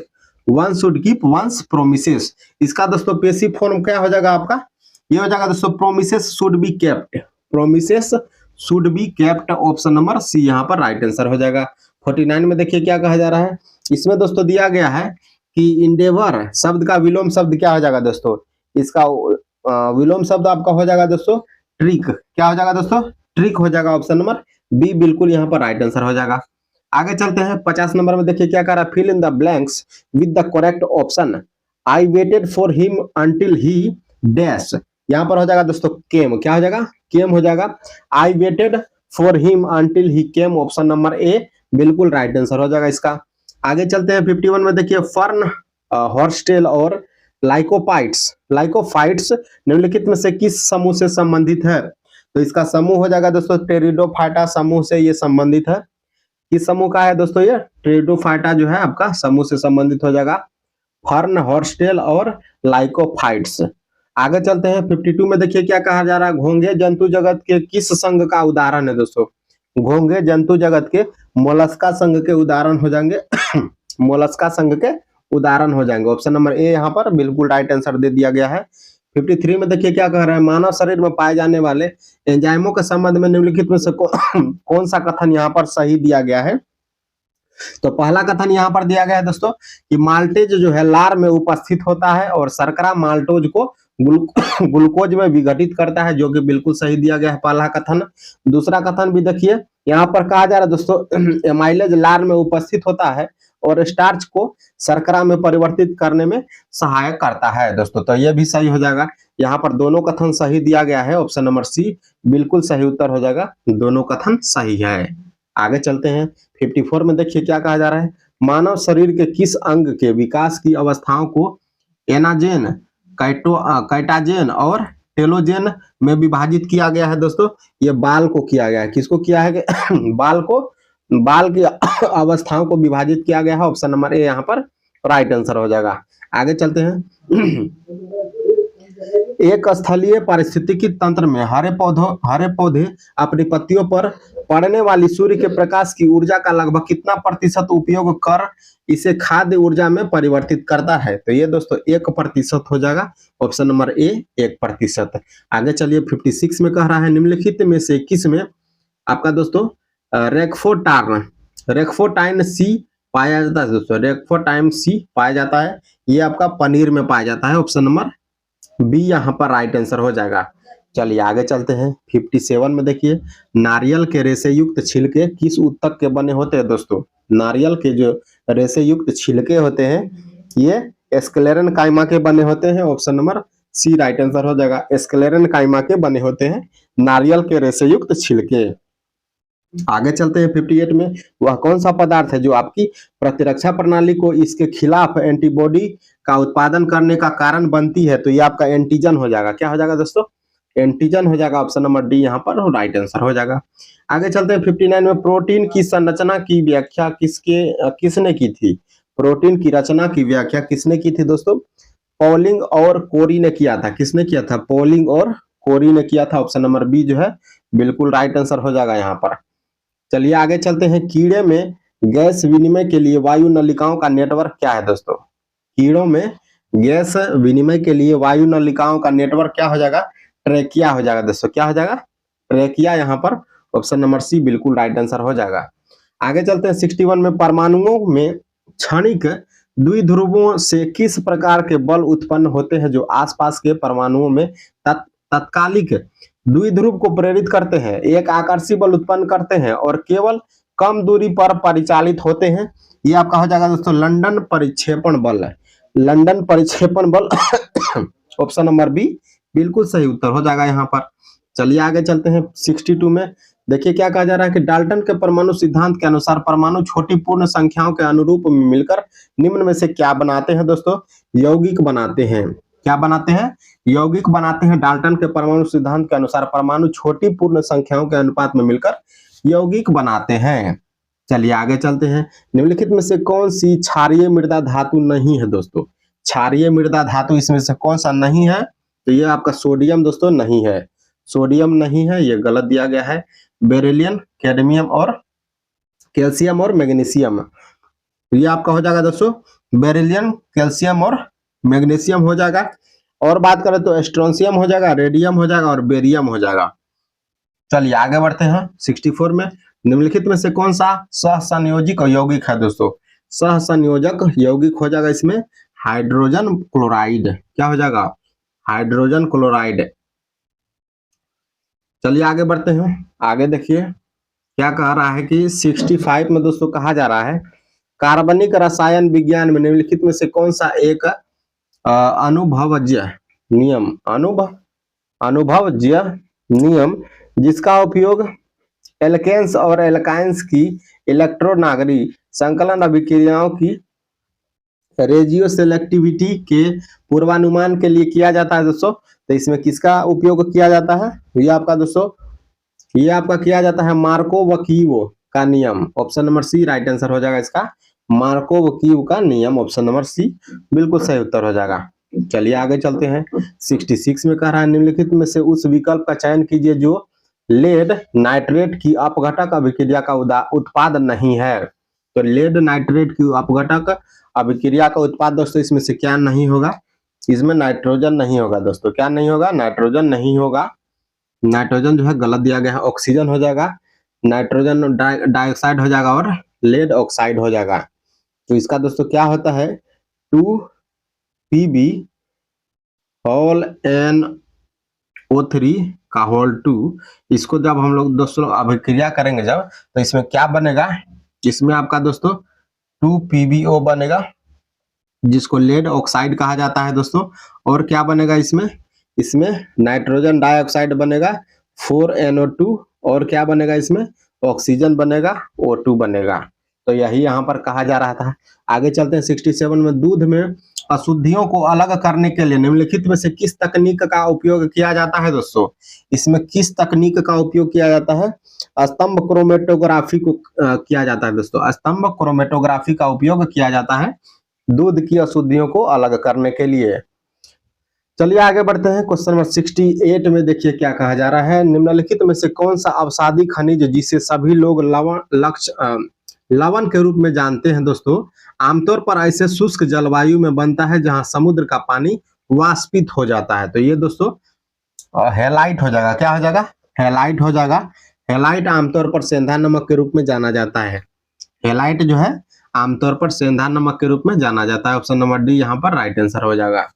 One should keep once promises. इसका दोस्तों पैसिव फॉर्म क्या हो जाएगा आपका? ये हो जाएगा दोस्तों promises should be kept. Promises should be kept. Option number C यहाँ पर राइट आंसर हो जाएगा। 49 में देखिए क्या कहा जा रहा है। इसमें दोस्तों दिया गया है कि इंडेवर शब्द का विलोम शब्द क्या हो जाएगा दोस्तों? इसका विलोम शब्द आपका हो जाएगा दोस्तों ट्रिक। क्या हो जाएगा दोस्तों? ट्रिक हो जाएगा। ऑप्शन नंबर बी बिल्कुल यहाँ पर राइट आंसर हो जाएगा। आगे चलते हैं 50 नंबर में, देखिए क्या कह रहा है, fill in the blanks with the correct option. I waited for him until he dash. यहाँ पर हो जाएगा दोस्तों केम, क्या हो जाएगा, केम हो जाएगा। आई waited for him until he came, option number ए बिल्कुल राइट आंसर हो जाएगा इसका। आगे चलते हैं 51 में, देखिए फर्न, हॉर्सटेल और लाइकोपाइट्स। लाइकोफाइट्स निम्नलिखित में से किस समूह से संबंधित है? तो इसका समूह हो जाएगा दोस्तों टेरिडोफाइटा समूह से ये संबंधित है। किस समूह का है दोस्तों? ये टेरिडोफाइटा जो है आपका समूह से संबंधित हो जाएगा, फर्न, हॉर्सटेल और लाइकोफाइट्स। आगे चलते हैं 52 में, देखिए क्या कहा जा रहा है, घोंघे जंतु जगत के किस संघ का उदाहरण है दोस्तों? घोंघे जंतु जगत के मोलस्का संघ के उदाहरण हो जाएंगे मोलस्का संघ के उदाहरण हो जाएंगे। ऑप्शन नंबर ए यहाँ पर बिल्कुल राइट आंसर दे दिया गया है। 53 में देखिए क्या कह रहा है, मानव शरीर में पाए जाने वाले एंजाइमों के संबंध में निम्नलिखित में से कौन सा कथन यहाँ पर सही दिया गया है? तो पहला कथन यहाँ पर दिया गया है दोस्तों कि माल्टेज जो है लार में उपस्थित होता है और शर्करा माल्टोज को ग्लूकोज में विघटित करता है, जो कि बिल्कुल सही दिया गया है पहला कथन। दूसरा कथन भी देखिए यहाँ पर कहा जा रहा है दोस्तों, एमाइलेज लार में उपस्थित होता है और स्टार्च को शर्करा में परिवर्तित करने में सहायक करता है दोस्तों। तो ये भी सही हो जाएगा, यहाँ पर दोनों कथन सही दिया गया है। ऑप्शन नंबर सी बिल्कुल सही उत्तर हो जाएगा, दोनों कथन सही है। आगे चलते हैं 54 में, देखिए क्या कहा जा रहा है, मानव शरीर के किस अंग के विकास की अवस्थाओं को एनाजेन, कैटाजेन और टेलोजेन में विभाजित किया गया है दोस्तों? ये बाल को किया गया है। किसको किया है? बाल को, बाल की अवस्थाओं को विभाजित किया गया है। ऑप्शन नंबर ए यहाँ पर राइट आंसर हो जाएगा। आगे चलते हैं एक स्थलीय पारिस्थितिकी तंत्र में हरे पौधे अपनी पत्तियों पर पड़ने वाली सूर्य के प्रकाश की ऊर्जा का लगभग कितना प्रतिशत उपयोग कर इसे खाद्य ऊर्जा में परिवर्तित करता है? तो ये दोस्तों 1% हो जाएगा। ऑप्शन नंबर ए 1%। आगे चलिए 56 में कह रहा है, निम्नलिखित में से किस में आपका दोस्तों रेक्फोटाइन सी पाया जाता है दोस्तों? रेक्फोटाइन सी पाया जाता है, ये आपका पनीर में पाया जाता है। ऑप्शन नंबर बी यहाँ पर राइट आंसर हो जाएगा। चलिए आगे चलते हैं 57 में, देखिए नारियल के रेशे युक्त छिलके किस ऊतक के बने होते हैं दोस्तों? नारियल के जो रेशे युक्त छिलके होते हैं ये स्क्लेरन काइमा के बने होते हैं। Option number C right answer हो जाएगा, स्क्लेरन काइमा के बने होते हैं नारियल के रेशे युक्त छिलके। आगे चलते हैं 58 में, वह कौन सा पदार्थ है जो आपकी प्रतिरक्षा प्रणाली को इसके खिलाफ एंटीबॉडी का उत्पादन करने का कारण बनती है? तो ये आपका एंटीजन हो जाएगा। क्या हो जाएगा दोस्तों? एंटीजन हो जाएगा। ऑप्शन नंबर डी यहाँ पर राइट आंसर हो जाएगा। आगे चलते हैं 59 में, प्रोटीन की संरचना की व्याख्या किसने की थी? प्रोटीन की रचना की व्याख्या किसने की थी दोस्तों? पॉलिंग और कोरी ने किया था। किसने किया था? पॉलिंग और कोरी ने किया था। ऑप्शन नंबर बी जो है बिल्कुल राइट आंसर हो जाएगा यहाँ पर। चलिए आगे चलते हैं, कीड़े में गैस विनिमय के लिए वायु नलिकाओं का नेटवर्क क्या है दोस्तों? कीड़ों में गैस विनिमय के लिए वायु नलिकाओं का नेटवर्क क्या हो जाएगा? ट्रेकिया हो जाएगा दोस्तों। क्या हो जाएगा? ट्रेकिया यहाँ पर। ऑप्शन नंबर सी बिल्कुल राइट आंसर हो जाएगा। आगे चलते हैं 61 में, परमाणुओं में क्षणिक द्विध्रुवों से किस प्रकार के बल उत्पन्न होते हैं जो आसपास के परमाणुओं में तत्कालिक द्विध्रुव को प्रेरित करते हैं, एक आकर्षी बल उत्पन्न करते हैं और केवल कम दूरी पर परिचालित होते हैं? ये आपका हो जाएगा दोस्तों लंदन परिक्षेपण बल। लंदन परिक्षेपण बल ऑप्शन नंबर बी बिल्कुल सही उत्तर हो जाएगा यहाँ पर। चलिए आगे चलते हैं 62 में, देखिए क्या कहा जा रहा है कि डाल्टन के परमाणु सिद्धांत के अनुसार परमाणु छोटी पूर्ण संख्याओं के अनुरूप में मिलकर निम्न में से क्या बनाते हैं दोस्तों? यौगिक बनाते हैं। क्या बनाते हैं? यौगिक बनाते हैं। डाल्टन के परमाणु सिद्धांत के अनुसार परमाणु छोटी पूर्ण संख्याओं के अनुपात में मिलकर यौगिक बनाते हैं। चलिए आगे चलते हैं, निम्नलिखित में से कौन सी क्षारीय मृदा धातु नहीं है दोस्तों? क्षारीय मृदा धातु इसमें से कौन सा नहीं है? तो ये आपका सोडियम दोस्तों नहीं है। सोडियम नहीं है, ये गलत दिया गया है। बेरिलियम, कैडमियम और कैल्शियम और मैग्नीशियम, ये आपका हो जाएगा दोस्तों बेरिलियम, कैल्शियम और मैग्नीशियम हो जाएगा। और बात करें तो स्ट्रोंशियम हो जाएगा, रेडियम हो जाएगा और बेरियम हो जाएगा। चलिए आगे बढ़ते हैं 64 में, निम्नलिखित में से कौन सा सहसंयोजक यौगिक है दोस्तों? सहसंयोजक यौगिक हो जाएगा इसमें हाइड्रोजन क्लोराइड। क्या हो जाएगा? Hydrogen chloride. चलिए आगे बढ़ते हैं, आगे देखिए क्या कह रहा है कि 65 में दोस्तों कहा जा रहा है कार्बनिक रसायन विज्ञान में निम्नलिखित में से कौन सा एक अनुभवज्य नियम अनुभवज्य नियम जिसका उपयोग एल्केन्स और एल्काइंस की इलेक्ट्रोनागरी संकलन अभिक्रियाओं की रेजियो सेलेक्टिविटी के पूर्वानुमान के लिए किया जाता है दोस्तों। तो इसमें किसका उपयोग किया जाता है? ये आपका दोस्तों ये आपका किया जाता है मार्कोव-वकीव का नियम। Option number C right answer हो जाएगा इसका, मार्कोव-वकीव का नियम। ऑप्शन नंबर सी बिल्कुल सही उत्तर हो जाएगा। चलिए आगे चलते हैं। 66 में कह रहा है निम्नलिखित में से उस विकल्प का चयन कीजिए जो लेड नाइट्रेट की अपघटक अभिक्रिया का उत्पाद नहीं है। तो लेड नाइट्रेट की अपघटक अभिक्रिया का उत्पाद दोस्तों इसमें से क्या नहीं होगा? इसमें नाइट्रोजन नहीं होगा दोस्तों। क्या नहीं होगा? नाइट्रोजन नहीं होगा। नाइट्रोजन जो है गलत दिया गया है, ऑक्सीजन हो जाएगा, नाइट्रोजन डाइऑक्साइड हो जाएगा और लेड ऑक्साइड हो जाएगा। तो इसका दोस्तों क्या होता है 2Pb होल NO3 का होल 2। इसको जब हम लोग दोस्तों अभिक्रिया करेंगे जब, तो इसमें क्या बनेगा? इसमें आपका दोस्तों 2PbO बनेगा जिसको लेड ऑक्साइड कहा जाता है दोस्तों। और क्या बनेगा इसमें? इसमें नाइट्रोजन डाइऑक्साइड बनेगा 4NO2 और क्या बनेगा इसमें? ऑक्सीजन बनेगा O2 बनेगा। तो यही यहाँ पर कहा जा रहा था। आगे चलते हैं 67 में दूध में अशुद्धियों को अलग करने के लिए निम्नलिखित में से किस तकनीक का उपयोग किया जाता है दोस्तों? इसमें किस तकनीक का उपयोग किया जाता है? स्तंभ क्रोमेटोग्राफी को किया जाता है दोस्तों। स्तंभ क्रोमेटोग्राफी का उपयोग किया जाता है दूध की अशुद्धियों को अलग करने के लिए। चलिए आगे बढ़ते हैं। क्वेश्चन नंबर 68 में देखिए क्या कहा जा रहा है। निम्नलिखित में से कौन सा अवसादी खनिज जिसे सभी लोग लवण के रूप में जानते हैं दोस्तों, आमतौर पर ऐसे शुष्क जलवायु में बनता है जहां समुद्र का पानी वाष्पित हो जाता है। तो ये दोस्तों हेलाइट हो जाएगा। क्या हो जाएगा? हेलाइट हो जाएगा। हेलाइट आमतौर पर सेंधा नमक के रूप में जाना जाता है। हेलाइट जो है आमतौर पर सेंधा नमक के रूप में जाना जाता है। ऑप्शन नंबर डी यहाँ पर राइट आंसर हो जाएगा।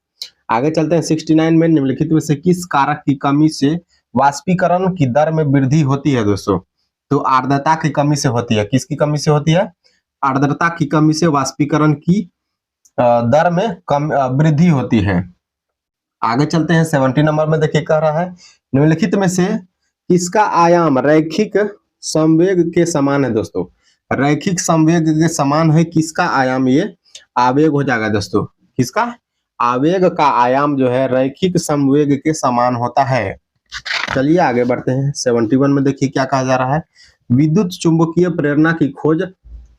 आगे चलते हैं 69 में निम्नलिखित में से किस कारक की कमी से वाष्पीकरण की दर में वृद्धि होती है दोस्तों? तो आर्द्रता की कमी से होती है। किसकी कमी से होती है? आर्द्रता की कमी से वाष्पीकरण की दर में वृद्धि होती है। आगे चलते हैं 70 नंबर में देखिए कह रहा है निम्नलिखित में से किसका आयाम रैखिक संवेग के समान है दोस्तों? रैखिक संवेग के समान है किसका आयाम? ये आवेग हो जाएगा दोस्तों। किसका? आवेग का आयाम जो है रैखिक संवेग के समान होता है। चलिए आगे बढ़ते हैं। 71 में देखिए क्या कहा जा रहा है। विद्युत चुंबकीय प्रेरणा की खोज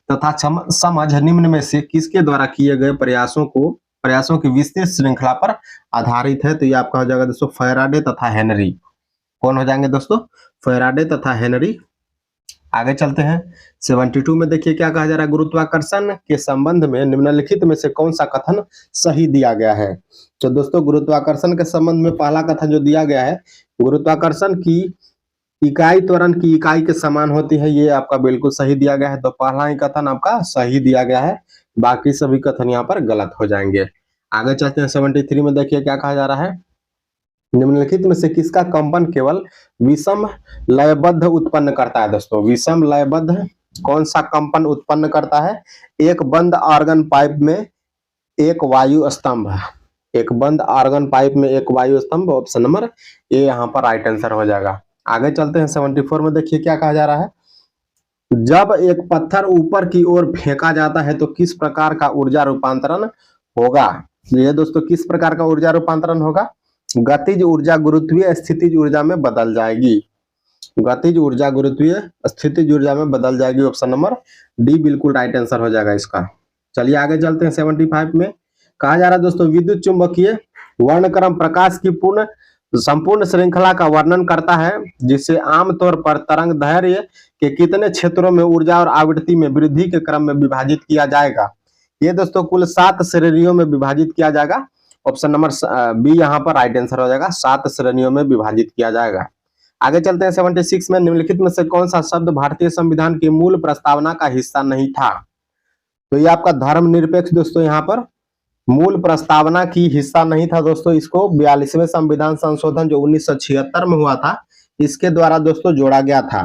तथा समझ निम्न में से किसके द्वारा किए गए प्रयासों की विस्तृत श्रृंखला पर आधारित है? तो ये आपका हो जाएगा दोस्तों फैराडे तथा हेनरी। कौन हो जाएंगे दोस्तों? फैराडे तथा हेनरी। आगे चलते हैं 72 में देखिए क्या कहा जा रहा है। गुरुत्वाकर्षण के संबंध में निम्नलिखित में से कौन सा कथन सही दिया गया है? तो दोस्तों गुरुत्वाकर्षण के संबंध में पहला कथन जो दिया गया है, गुरुत्वाकर्षण की इकाई त्वरण की इकाई के समान होती है, ये आपका बिल्कुल सही दिया गया है। तो पहला ही कथन आपका सही दिया गया है, बाकी सभी कथन यहाँ पर गलत हो जाएंगे। आगे चलते हैं 73 में देखिए क्या कहा जा रहा है। निम्नलिखित में से किसका कंपन केवल विषम लयबद्ध उत्पन्न करता है दोस्तों? विषम लयबद्ध कौन सा कंपन उत्पन्न करता है? एक बंद आर्गन पाइप में एक वायु स्तंभ। एक बंद आर्गन पाइप में एक वायु स्तंभ। ऑप्शन नंबर ए यहाँ पर राइट आंसर हो जाएगा। आगे चलते हैं 74 में देखिए क्या कहा जा रहा है। जब एक पत्थर ऊपर की ओर फेंका जाता है तो किस प्रकार का ऊर्जा रूपांतरण होगा? ये दोस्तों किस प्रकार का ऊर्जा रूपांतरण होगा? गतिज ऊर्जा गुरुत्वीय स्थितिज ऊर्जा में बदल जाएगी। गतिज ऊर्जा गुरुत्वीय स्थितिज ऊर्जा में बदल जाएगी। ऑप्शन नंबर डी बिल्कुल राइट आंसर हो जाएगा इसका। चलिए आगे चलते हैं 75 में कहा जा रहा है दोस्तों विद्युत चुंबकीय वर्णक्रम प्रकाश की संपूर्ण श्रृंखला का वर्णन करता है जिसे आमतौर पर तरंग दैर्घ्य के कितने क्षेत्रों में ऊर्जा और आवृत्ति में वृद्धि के क्रम में विभाजित किया जाएगा? ये दोस्तों कुल 7 श्रेणियों में विभाजित किया जाएगा। ऑप्शन नंबर बी यहाँ पर राइट आंसर हो जाएगा। 7 श्रेणियों में विभाजित किया जाएगा। आगे चलते हैं 76 में निम्नलिखित में से कौन सा शब्द भारतीय संविधान की मूल प्रस्तावना का हिस्सा नहीं था? तो ये आपका धर्मनिरपेक्ष दोस्तों यहाँ पर मूल प्रस्तावना की हिस्सा नहीं था दोस्तों। इसको 42वें संविधान संशोधन जो 1976 में हुआ था, इसके द्वारा दोस्तों जोड़ा गया था।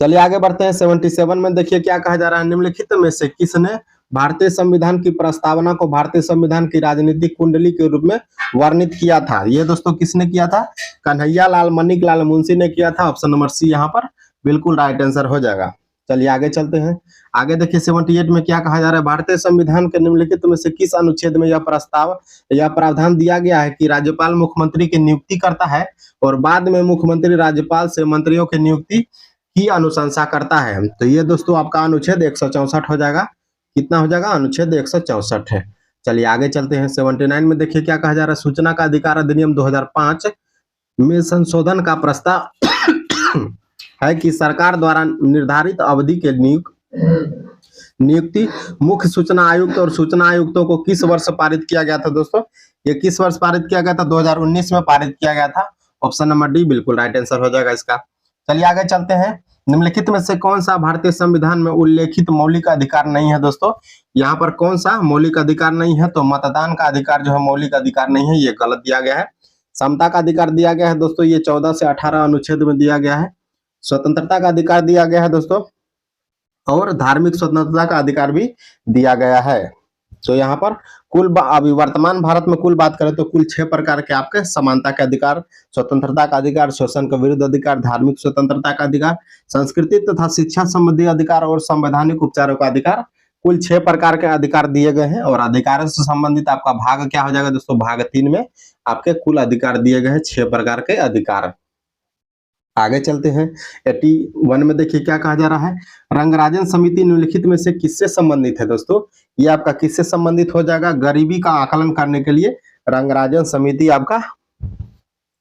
चलिए आगे बढ़ते हैं। 77 में देखिए क्या कहा जा रहा है, निम्नलिखित में से किसने भारतीय संविधान की प्रस्तावना को भारतीय संविधान की राजनीतिक कुंडली के रूप में वर्णित किया था? ये दोस्तों किसने किया था? कन्हैया लाल मणिक लाल मुंशी ने किया था। ऑप्शन नंबर सी यहाँ पर बिल्कुल राइट आंसर हो जाएगा। चलिए आगे चलते हैं। आगे देखिए 78 में क्या कहा जा रहा है, भारतीय संविधान के निम्नलिखित में से किस अनुच्छेद में यह प्रस्ताव या प्रावधान दिया गया है कि राज्यपाल मुख्यमंत्री की नियुक्ति करता है और बाद में मुख्यमंत्री राज्यपाल से मंत्रियों की नियुक्ति की अनुशंसा करता है? तो ये दोस्तों आपका अनुच्छेद 164 हो जाएगा। कितना हो जाएगा? अनुच्छेद 164 है। चलिए आगे चलते हैं। 79 में देखिए क्या कहा जा रहा है, सूचना का अधिकार अधिनियम 2005 में संशोधन का प्रस्ताव है कि सरकार द्वारा निर्धारित अवधि के नियुक्ति मुख्य सूचना आयुक्त और सूचना आयुक्तों को किस वर्ष पारित किया गया था? दोस्तों ये किस वर्ष पारित किया गया था? 2019 में पारित किया गया था। ऑप्शन नंबर डी बिल्कुल राइट आंसर हो जाएगा इसका। चलिए आगे चलते हैं। निम्नलिखित में से कौन सा भारतीय संविधान में उल्लेखित मौलिक अधिकार नहीं है? दोस्तों यहाँ पर कौन सा मौलिक अधिकार नहीं है? तो मतदान का अधिकार जो है मौलिक अधिकार नहीं है, ये गलत दिया गया है। समता का अधिकार दिया गया है दोस्तों, ये 14 से 18 अनुच्छेद में दिया गया है। स्वतंत्रता का अधिकार दिया गया है दोस्तों, और धार्मिक स्वतंत्रता का अधिकार भी दिया गया है। तो यहाँ पर अभी वर्तमान भारत में कुल बात करें तो कुल 6 प्रकार के आपके समानता के अधिकार, स्वतंत्रता का अधिकार, शोषण के विरुद्ध अधिकार, धार्मिक स्वतंत्रता का अधिकार, संस्कृति तथा शिक्षा संबंधी अधिकार और संवैधानिक उपचारों का अधिकार, कुल 6 प्रकार के अधिकार दिए गए हैं। और अधिकारों से संबंधित आपका भाग क्या हो जाएगा दोस्तों? भाग 3 में आपके कुल अधिकार दिए गए हैं 6 प्रकार के अधिकार। आगे चलते हैं। 81 में देखिए क्या कहा जा रहा है, रंगराजन समिति निम्नलिखित में से किससे संबंधित है? दोस्तों ये आपका किससे संबंधित हो जाएगा? गरीबी का आकलन करने के लिए रंगराजन समिति आपका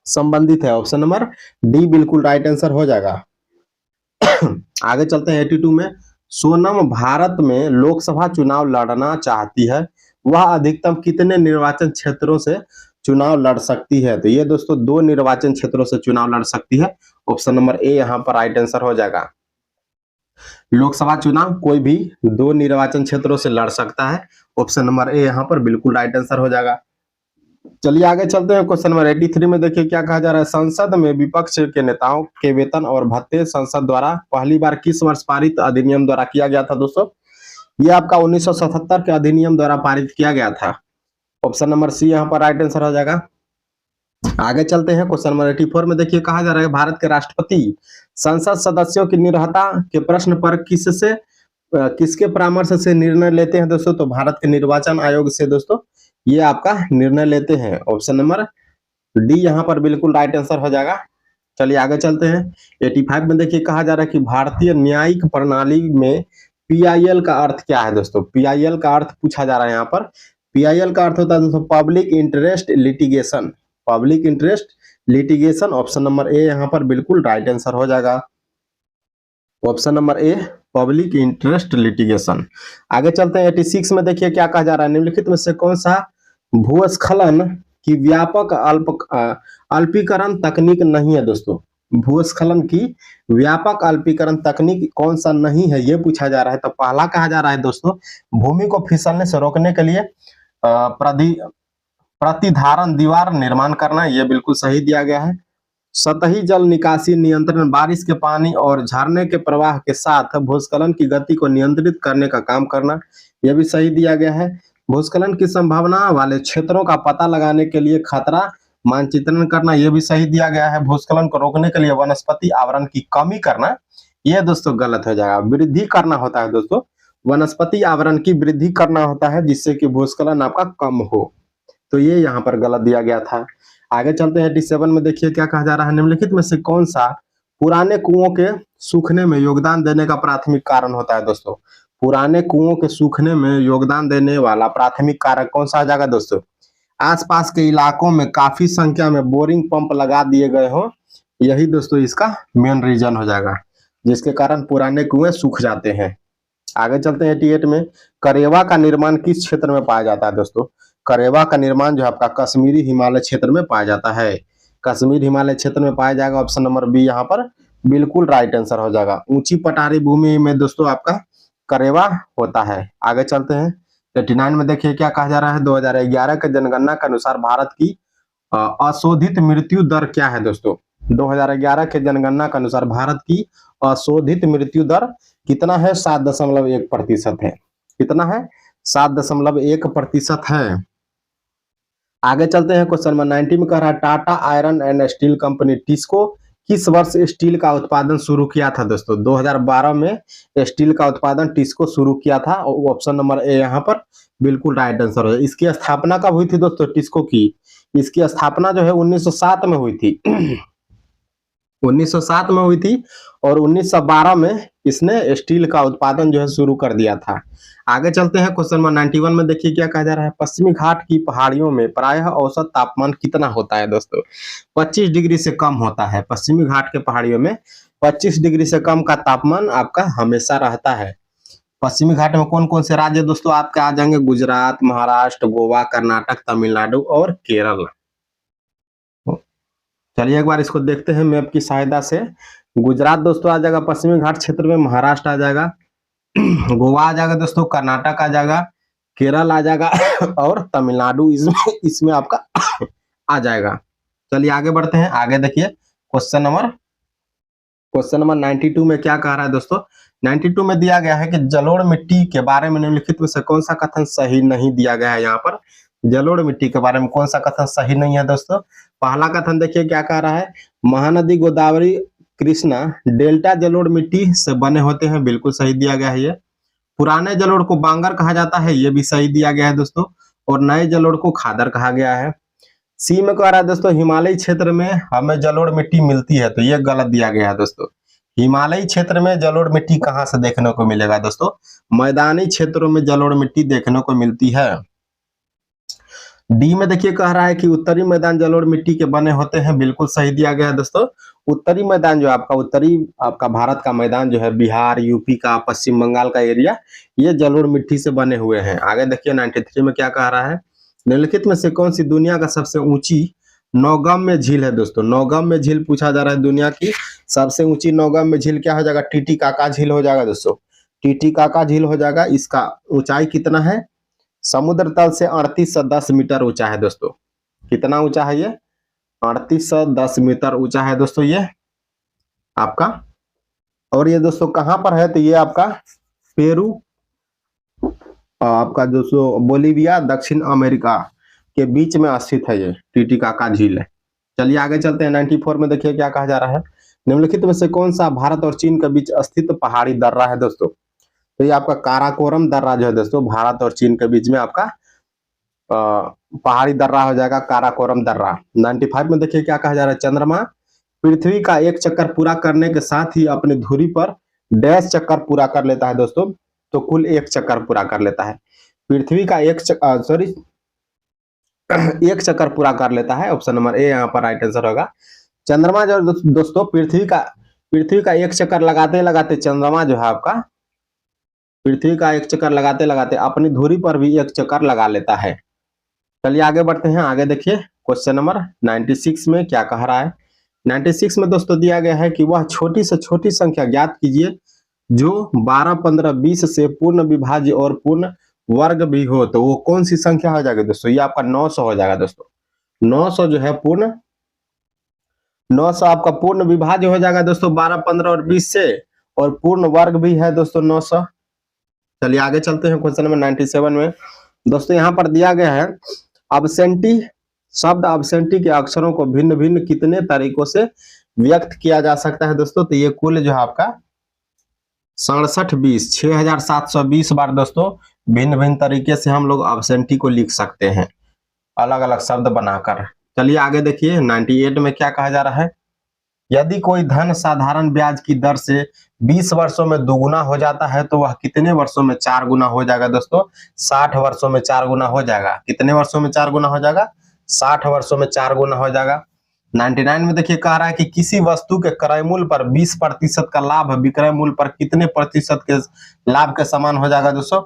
संबंधित है। ऑप्शन नंबर डी बिल्कुल राइट आंसर हो जाएगा। आगे चलते हैं। 82 में सोनम भारत में लोकसभा चुनाव लड़ना चाहती है, वह अधिकतम कितने निर्वाचन क्षेत्रों से चुनाव लड़ सकती है? तो ये दोस्तों 2 निर्वाचन क्षेत्रों से चुनाव लड़ सकती है। ऑप्शन नंबर ए यहाँ पर राइट आंसर हो जाएगा। लोकसभा चुनाव कोई भी 2 निर्वाचन क्षेत्रों से लड़ सकता है। ऑप्शन नंबर ए यहाँ पर बिल्कुल राइट आंसर हो जाएगा। चलिए आगे चलते हैं। क्वेश्चन नंबर 83 में देखिए क्या कहा जा रहा है, संसद में विपक्ष के नेताओं के वेतन और भत्ते संसद द्वारा पहली बार किस वर्ष पारित अधिनियम द्वारा किया गया था? दोस्तों ये आपका 1977 के अधिनियम द्वारा पारित किया गया था। ऑप्शन नंबर सी यहाँ पर राइट आंसर हो जाएगा। आगे चलते हैं। क्वेश्चन नंबर 84 में देखिए कहा जा रहा है, भारत के राष्ट्रपति संसद सदस्यों की निरर्हता के प्रश्न पर किसके परामर्श से निर्णय लेते हैं? दोस्तों तो भारत के निर्वाचन आयोग से दोस्तों ये आपका निर्णय लेते हैं। ऑप्शन नंबर डी यहाँ पर बिल्कुल राइट आंसर हो जाएगा। चलिए आगे चलते हैं। 85 में देखिए कहा जा रहा है कि भारतीय न्यायिक प्रणाली में PIL का अर्थ क्या है? दोस्तों PIL का अर्थ पूछा जा रहा है यहाँ पर। PIL का अर्थ होता है दोस्तों public interest litigation. Public interest litigation. Option number ए यहाँ पर बिल्कुल राइट आंसर हो जाएगा। Option number a public interest litigation. आगे चलते हैं। 86 में देखिए क्या कहा जा रहा है, निम्नलिखित में से कौन सा भूस्खलन की व्यापक अल्पीकरण तकनीक नहीं है? दोस्तों भूस्खलन की व्यापक अल्पीकरण तकनीक कौन सा नहीं है, ये पूछा जा रहा है। तो पहला कहा जा रहा है दोस्तों भूमि को फिसलने से रोकने के लिए प्रतिधारण दीवार निर्माण करना, यह बिल्कुल सही दिया गया है। सतही जल निकासी नियंत्रण, बारिश के पानी और झरने के प्रवाह के साथ भूस्खलन की गति को नियंत्रित करने का काम करना, यह भी सही दिया गया है। भूस्खलन की संभावना वाले क्षेत्रों का पता लगाने के लिए खतरा मानचित्रण करना, यह भी सही दिया गया है। भूस्खलन को रोकने के लिए वनस्पति आवरण की कमी करना, यह दोस्तों गलत हो जाएगा। वृद्धि करना होता है दोस्तों, वनस्पति आवरण की वृद्धि करना होता है जिससे कि भूस्खलन आपका कम हो। तो ये यहाँ पर गलत दिया गया था। आगे चलते हैं। 87 में देखिए क्या कहा जा रहा है, निम्नलिखित में से कौन सा पुराने कुओं के सूखने में योगदान देने का प्राथमिक कारण होता है? दोस्तों पुराने कुओं के सूखने में योगदान देने वाला प्राथमिक कारक कौन सा आ जाएगा? दोस्तों आसपास के इलाकों में काफी संख्या में बोरिंग पंप लगा दिए गए हो, यही दोस्तों इसका मेन रीजन हो जाएगा जिसके कारण पुराने कुएं सूख जाते हैं। आगे चलते हैं। 88 में करेवा का निर्माण किस क्षेत्र में पाया जाता है? दोस्तों करेवा का निर्माण जो आपका कश्मीरी हिमालय क्षेत्र में पाया जाता है। कश्मीर हिमालय क्षेत्र में पाया जाएगा। ऑप्शन नंबर बी यहाँ पर बिल्कुल राइट आंसर हो जाएगा। ऊंची पठारी भूमि में दोस्तों आपका करेवा होता है। आगे चलते हैं। 89 में देखिए क्या कहा जा रहा है, 2011 के जनगणना के अनुसार भारत की अशोधित मृत्यु दर क्या है? दोस्तों 2011 के जनगणना के अनुसार भारत की अशोधित मृत्यु दर कितना है? 7.1% है। कितना है? 7.1% है। आगे चलते हैं, क्वेश्चन नंबर 90 में कह रहा है Tata iron and steel company TISCO किस वर्ष स्टील का उत्पादन शुरू किया था? दोस्तों 2012 में स्टील का उत्पादन टिस्को शुरू किया था। ऑप्शन नंबर ए यहाँ पर बिल्कुल राइट आंसर है। इसकी स्थापना कब हुई थी दोस्तों टिस्को की? इसकी स्थापना जो है 1907 में हुई थी। 1907 में हुई थी और 1912 में इसने स्टील का उत्पादन जो है शुरू कर दिया था। आगे चलते हैं, क्वेश्चन नंबर 91 में देखिए क्या कहा जा रहा है। पश्चिमी घाट की पहाड़ियों में प्रायः औसत तापमान कितना होता है? दोस्तों 25 डिग्री से कम होता है। पश्चिमी घाट के पहाड़ियों में 25 डिग्री से कम का तापमान आपका हमेशा रहता है। पश्चिमी घाट में कौन कौन से राज्य दोस्तों आपके आ जाएंगे? गुजरात, महाराष्ट्र, गोवा, कर्नाटक, तमिलनाडु और केरल। चलिए एक बार इसको देखते हैं मैप की सहायता से। गुजरात दोस्तों आ जाएगा पश्चिमी घाट क्षेत्र में, महाराष्ट्र आ जाएगा, गोवा आ जाएगा दोस्तों, कर्नाटक आ जाएगा, केरल आ जाएगा और तमिलनाडु इसमें आपका आ जाएगा। चलिए आगे बढ़ते हैं। आगे देखिए क्वेश्चन नंबर 92 में क्या कह रहा है दोस्तों? 92 में दिया गया है कि जलोढ़ मिट्टी के बारे में निम्नलिखित में से कौन सा कथन सही नहीं दिया गया है? यहाँ पर जलोढ़ मिट्टी के बारे में कौन सा कथन सही नहीं है दोस्तों? पहला कथन देखिए क्या कह रहा है, महानदी गोदावरी कृष्णा डेल्टा जलोढ़ मिट्टी से बने होते हैं, बिल्कुल सही दिया गया है ये। पुराने जलोढ़ को बांगर कहा जाता है, ये भी सही दिया गया है दोस्तों। और नए जलोढ़ को खादर कहा गया है। सी में कह रहा है दोस्तों हिमालयी क्षेत्र में हमें जलोढ़ मिट्टी मिलती है, तो ये गलत दिया गया है दोस्तों। हिमालयी क्षेत्र में जलोढ़ मिट्टी कहाँ से देखने को मिलेगा दोस्तों? मैदानी क्षेत्रों में जलोढ़ मिट्टी देखने को मिलती है। डी में देखिए कह रहा है कि उत्तरी मैदान जलोढ़ मिट्टी के बने होते हैं, बिल्कुल सही दिया गया है दोस्तों। उत्तरी मैदान जो आपका भारत का मैदान जो है, बिहार, यूपी का, पश्चिम बंगाल का एरिया, ये जलोढ़ मिट्टी से बने हुए हैं। आगे देखिए 93 में क्या कह रहा है, निम्नलिखित में से कौन सी दुनिया का सबसे ऊंची नौगम्य झील है? दोस्तों नौगम्य झील पूछा जा रहा है, दुनिया की सबसे ऊंची नौगम्य झील क्या हो जाएगा? टीटीकाका झील हो जाएगा दोस्तों, टीटीकाका झील हो जाएगा। इसका ऊंचाई कितना है? समुद्र तल से 3810 मीटर ऊंचा है दोस्तों। कितना ऊंचा है ये? 3810 मीटर ऊंचा है दोस्तों ये आपका। और ये दोस्तों कहां पर है? तो ये आपका पेरू, आपका दोस्तों बोलिविया, दक्षिण अमेरिका के बीच में स्थित है ये टीटीकाका झील है। चलिए आगे चलते हैं। 94 में देखिए क्या कहा जा रहा है, निम्नलिखित में से कौन सा भारत और चीन के बीच स्थित पहाड़ी दर्रा है दोस्तों? तो ये आपका काराकोरम दर्रा जो है दोस्तों, भारत और चीन के बीच में आपका पहाड़ी दर्रा हो जाएगा, काराकोरम दर्रा। 95 में देखिए क्या कहा जा रहा है, चंद्रमा पृथ्वी का एक चक्कर पूरा करने के साथ ही अपनी धुरी पर डैश चक्कर पूरा कर लेता है दोस्तों। तो कुल एक चक्कर पूरा कर लेता है। पृथ्वी का एक चक्कर पूरा कर लेता है। ऑप्शन नंबर ए यहाँ पर राइट आंसर होगा। चंद्रमा जो दोस्तों पृथ्वी का एक चक्कर लगाते लगाते चंद्रमा जो है आपका पृथ्वी का एक चक्कर लगाते लगाते अपनी धुरी पर भी एक चक्कर लगा लेता है। चलिए आगे बढ़ते हैं। आगे देखिए क्वेश्चन नंबर 96 में क्या कह रहा है। 96 में दोस्तों दिया गया है कि वह छोटी से छोटी संख्या ज्ञात कीजिए जो 12, 15, 20 से पूर्ण विभाज्य और पूर्ण वर्ग भी हो। तो वो कौन सी संख्या हो जाएगी दोस्तों? ये आपका 900 हो जाएगा दोस्तों। 900 जो है 900 आपका पूर्ण विभाज्य हो जाएगा दोस्तों 12, 15 और 20 से, और पूर्ण वर्ग भी है दोस्तों 900। चलिए आगे चलते हैं क्वेश्चन नंबर 97 में। दोस्तों यहाँ पर दिया गया है अब्सेंटी शब्द अब्सेंटी के अक्षरों को भिन्न भिन्न कितने तरीकों से व्यक्त किया जा सकता है दोस्तों? तो ये कुल जो है आपका 6720 6720 बार दोस्तों भिन्न भिन्न तरीके से हम लोग अब्सेंटी को लिख सकते हैं, अलग अलग शब्द बनाकर। चलिए आगे देखिए 98 में क्या कहा जा रहा है, यदि कोई धन साधारण ब्याज की दर से 20 वर्षों में दोगुना हो जाता है तो वह कितने वर्षों में 4 गुना हो जाएगा दोस्तों? 60 वर्षों में 4 गुना हो जाएगा। कितने वर्षों में 4 गुना हो जाएगा? 60 वर्षों में 4 गुना हो जाएगा। 99 में देखिए कह रहा है कि किसी वस्तु के क्रय मूल्य पर 20% का लाभ विक्रय मूल्य पर कितने प्रतिशत के लाभ के समान हो जाएगा दोस्तों?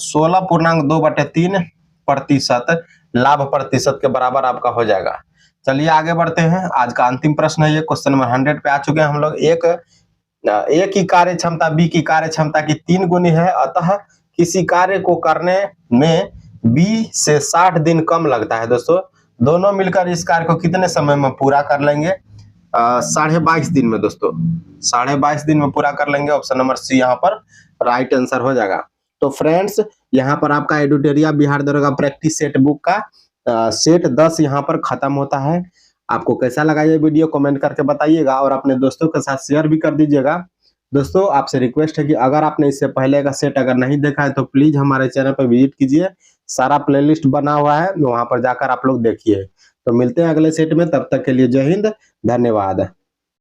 16.2/3% लाभ प्रतिशत के बराबर आपका हो जाएगा। चलिए आगे बढ़ते हैं। आज का अंतिम प्रश्न है ये, क्वेश्चन नंबर 100 पे आ चुके हैं हम लोग। एक की कार्य क्षमता बी की कार्य क्षमता की 3 गुनी है, अतः किसी कार्य को करने में बी से 60 दिन कम लगता है दोस्तों। दोनों मिलकर इस कार्य को कितने समय में पूरा कर लेंगे? 22.5 दिन में दोस्तों, 22.5 दिन में पूरा कर लेंगे। ऑप्शन नंबर सी यहाँ पर राइट आंसर हो जाएगा। तो फ्रेंड्स यहाँ पर आपका एडुटेरिया बिहार दरोगा प्रैक्टिस सेट बुक का सेट 10 यहाँ पर खत्म होता है। आपको कैसा लगा ये वीडियो कमेंट करके बताइएगा और अपने दोस्तों के साथ शेयर भी कर दीजिएगा। दोस्तों आपसे रिक्वेस्ट है कि अगर आपने इससे पहले का सेट अगर नहीं देखा है तो प्लीज हमारे चैनल पर विजिट कीजिए, सारा प्लेलिस्ट बना हुआ है, वहां पर जाकर आप लोग देखिए। तो मिलते हैं अगले सेट में, तब तक के लिए जय हिंद, धन्यवाद।